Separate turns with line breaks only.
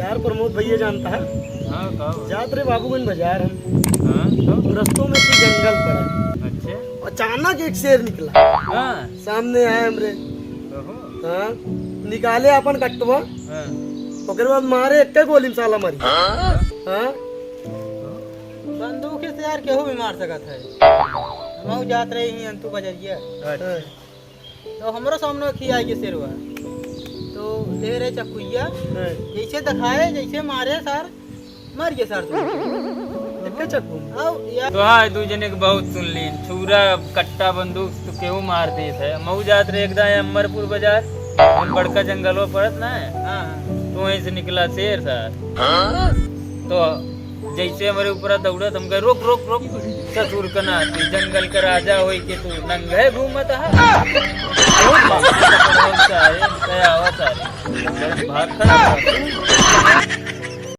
यार प्रमोद भैया जानता है।
हाँ कहो।
जात रे बाबूगंज बाजार हम।
हाँ तो
रस्तों में से जंगल पड़ा,
अच्छा।
अचानक एक शेर निकला,
हाँ
सामने आए हमरे।
कहो।
हाँ, निकाले अपन कटवा,
हाँ
ओकरे बाद मारे एक गोली में साला मरी। हाँ,
बंदूक से यार केहू भी मार सकत है। हम जात रहे ही अंतु बजरिया,
अच्छा।
तो हमरो सामने खिया के शेरवा, तो ले रहे चकुइया,
हाँ,
जैसे दिखाए जैसे मारे सर मर गए सर।
इतने चक्कू
अब यार
तो हाँ दू जने के बहुत सुन ली, छुरा कट्टा बंदूक तो केहू मार दी थे। मऊ जात रहे एकदम अमरपुर बाजार, हम बड़का जंगल में पड़त ना है,
हाँ
तो वहीं से निकला शेर था। तो जैसे हमारे ऊपर दौड़त, हम कहे रोक रोक रोक, ससुर कना तू जंगल का राजा होई के तू नंगे घूमत है। भाग खड़ा